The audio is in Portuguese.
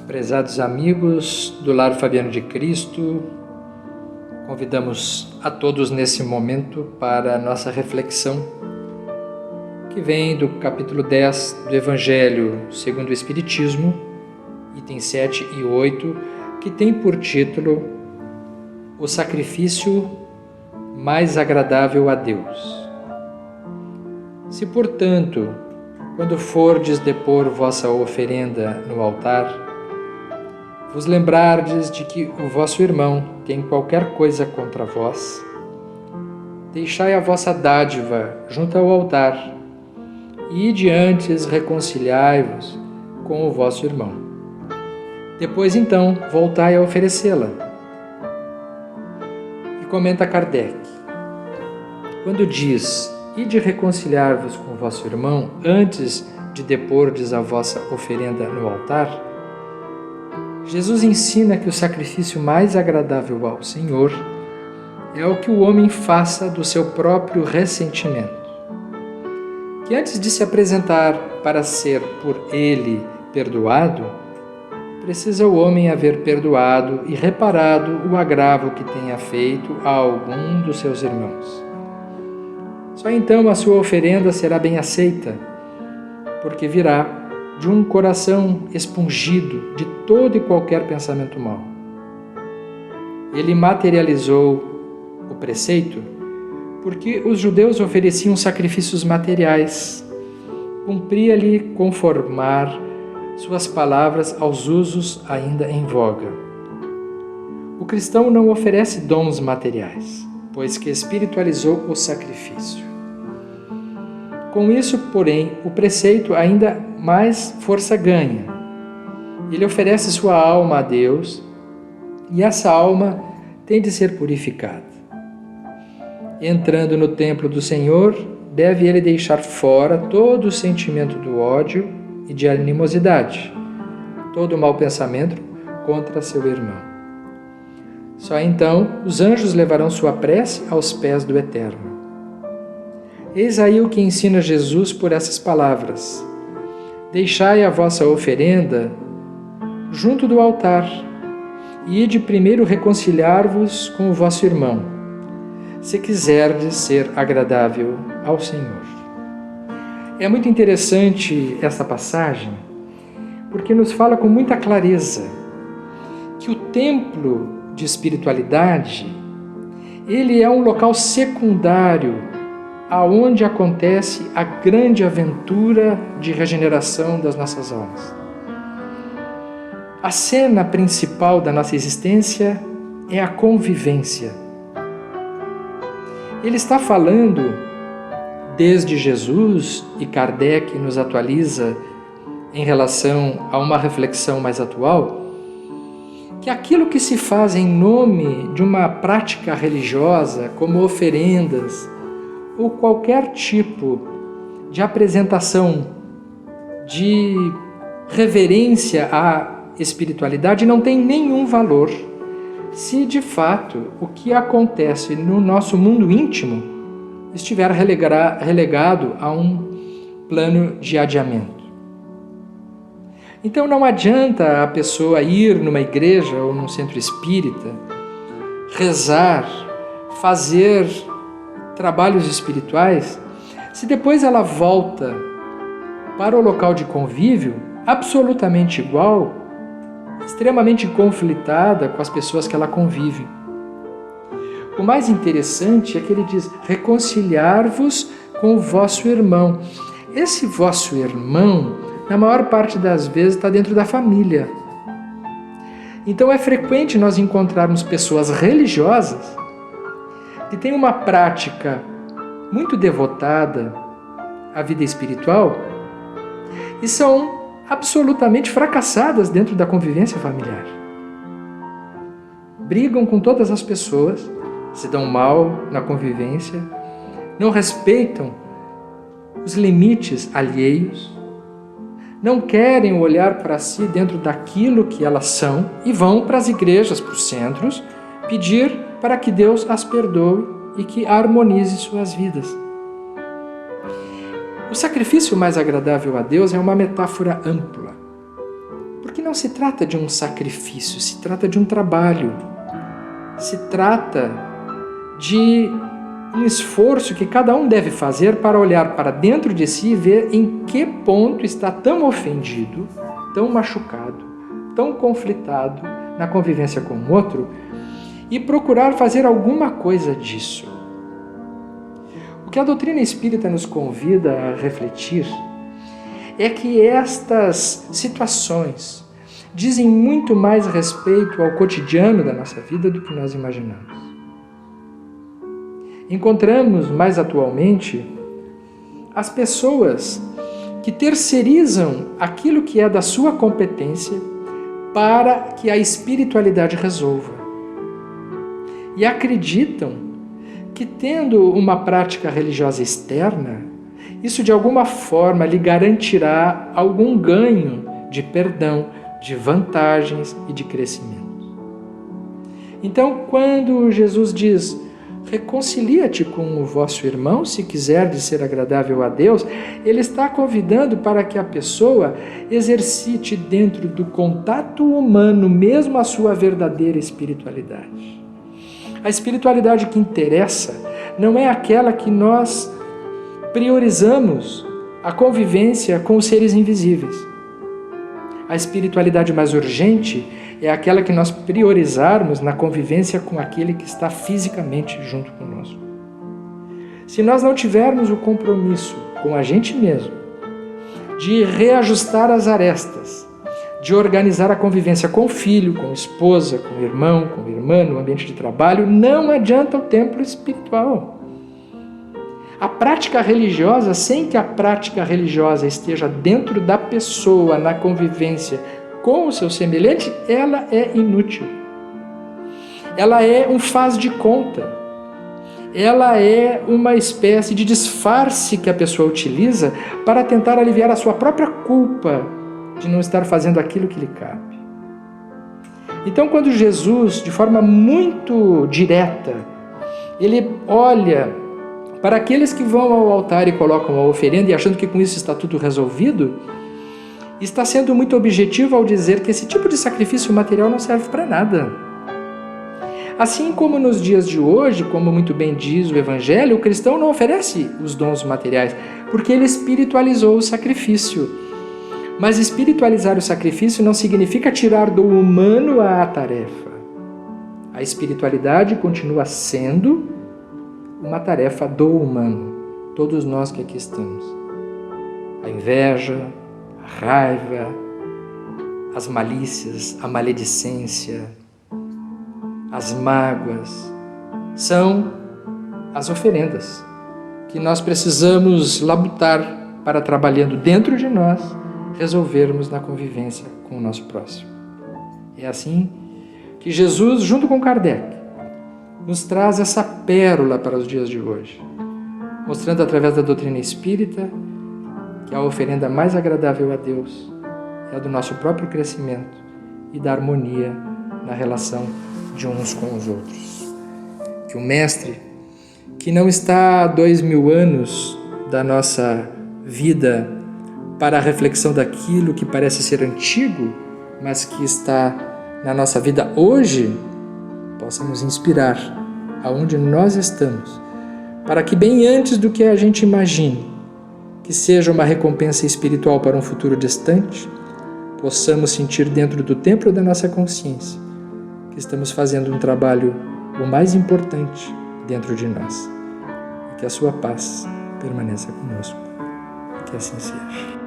Prezados amigos do Lar Fabiano de Cristo, convidamos a todos nesse momento para a nossa reflexão, que vem do capítulo 10 do Evangelho segundo o Espiritismo, itens 7 e 8, que tem por título O Sacrifício Mais Agradável a Deus. Se, portanto, quando fordes depor vossa oferenda no altar, vos lembrardes de que o vosso irmão tem qualquer coisa contra vós, deixai a vossa dádiva junto ao altar, e ide antes reconciliai-vos com o vosso irmão. Depois, então, voltai a oferecê-la. E comenta Kardec: quando diz, ide reconciliar-vos com o vosso irmão antes de depordes a vossa oferenda no altar, Jesus ensina que o sacrifício mais agradável ao Senhor é o que o homem faça do seu próprio ressentimento. Que antes de se apresentar para ser por ele perdoado, precisa o homem haver perdoado e reparado o agravo que tenha feito a algum dos seus irmãos. Só então a sua oferenda será bem aceita, porque virá de um coração expungido de todo e qualquer pensamento mau. Ele materializou o preceito porque os judeus ofereciam sacrifícios materiais. Cumpria-lhe conformar suas palavras aos usos ainda em voga. O cristão não oferece dons materiais, pois que espiritualizou o sacrifício. Com isso, porém, o preceito ainda mais força ganha. Ele oferece sua alma a Deus e essa alma tem de ser purificada. Entrando no templo do Senhor, deve ele deixar fora todo o sentimento do ódio e de animosidade, todo o mau pensamento contra seu irmão. Só então os anjos levarão sua prece aos pés do Eterno. Eis aí o que ensina Jesus por essas palavras: deixai a vossa oferenda junto do altar, e ide primeiro reconciliar-vos com o vosso irmão, se quiserdes ser agradável ao Senhor. É muito interessante essa passagem, porque nos fala com muita clareza que o templo de espiritualidade, ele é um local secundário aonde acontece a grande aventura de regeneração das nossas almas. A cena principal da nossa existência é a convivência. Ele está falando, desde Jesus, e Kardec nos atualiza em relação a uma reflexão mais atual, que aquilo que se faz em nome de uma prática religiosa, como oferendas, ou qualquer tipo de apresentação de reverência à espiritualidade não tem nenhum valor se de fato o que acontece no nosso mundo íntimo estiver relegado a um plano de adiamento. Então não adianta a pessoa ir numa igreja ou num centro espírita, rezar, fazer trabalhos espirituais, se depois ela volta para o local de convívio absolutamente igual, extremamente conflitada com as pessoas que ela convive. O mais interessante é que ele diz: reconciliar-vos com o vosso irmão. Esse vosso irmão, na maior parte das vezes, está dentro da família. Então é frequente nós encontrarmos pessoas religiosas que têm uma prática muito devotada à vida espiritual e são absolutamente fracassadas dentro da convivência familiar. Brigam com todas as pessoas, se dão mal na convivência, não respeitam os limites alheios, não querem olhar para si dentro daquilo que elas são e vão para as igrejas, para os centros, pedir para que Deus as perdoe e que harmonize suas vidas. O sacrifício mais agradável a Deus é uma metáfora ampla, Porque não se trata de um sacrifício, se trata de um trabalho. Se trata de um esforço que cada um deve fazer para olhar para dentro de si e ver em que ponto está tão ofendido, tão machucado, tão conflitado na convivência com o outro e procurar fazer alguma coisa disso. O que a doutrina espírita nos convida a refletir é que estas situações dizem muito mais respeito ao cotidiano da nossa vida do que nós imaginamos. Encontramos mais atualmente as pessoas que terceirizam aquilo que é da sua competência para que a espiritualidade resolva. E acreditam que, tendo uma prática religiosa externa, isso de alguma forma lhe garantirá algum ganho de perdão, de vantagens e de crescimento. Então, quando Jesus diz: reconcilia-te com o vosso irmão, se quiserdes ser agradável a Deus, ele está convidando para que a pessoa exercite dentro do contato humano mesmo a sua verdadeira espiritualidade. A espiritualidade que interessa não é aquela que nós priorizamos a convivência com os seres invisíveis. A espiritualidade mais urgente é aquela que nós priorizarmos na convivência com aquele que está fisicamente junto conosco. Se nós não tivermos o compromisso com a gente mesmo, de reajustar as arestas, de organizar a convivência com o filho, com a esposa, com o irmão, com a irmã, no ambiente de trabalho, não adianta o templo espiritual. A prática religiosa, sem que a prática religiosa esteja dentro da pessoa, na convivência com o seu semelhante, ela é inútil. Ela é um faz de conta. Ela é uma espécie de disfarce que a pessoa utiliza para tentar aliviar a sua própria culpa de não estar fazendo aquilo que lhe cabe. Então, quando Jesus, de forma muito direta, ele olha para aqueles que vão ao altar e colocam a oferenda e achando que com isso está tudo resolvido, está sendo muito objetivo ao dizer que esse tipo de sacrifício material não serve para nada. Assim como nos dias de hoje, como muito bem diz o Evangelho, o cristão não oferece os dons materiais, porque ele espiritualizou o sacrifício. Mas espiritualizar o sacrifício não significa tirar do humano a tarefa. A espiritualidade continua sendo uma tarefa do humano, todos nós que aqui estamos. A inveja, a raiva, as malícias, a maledicência, as mágoas, são as oferendas que nós precisamos labutar para, trabalhando dentro de nós, resolvermos na convivência com o nosso próximo. É assim que Jesus, junto com Kardec, nos traz essa pérola para os dias de hoje, mostrando através da doutrina espírita que a oferenda mais agradável a Deus é a do nosso próprio crescimento e da harmonia na relação de uns com os outros. Que o Mestre, que não está a 2000 anos da nossa vida para a reflexão daquilo que parece ser antigo, mas que está na nossa vida hoje, possa nos inspirar aonde nós estamos, para que bem antes do que a gente imagine, que seja uma recompensa espiritual para um futuro distante, possamos sentir dentro do templo da nossa consciência que estamos fazendo um trabalho o mais importante dentro de nós. E que a sua paz permaneça conosco. Que assim seja.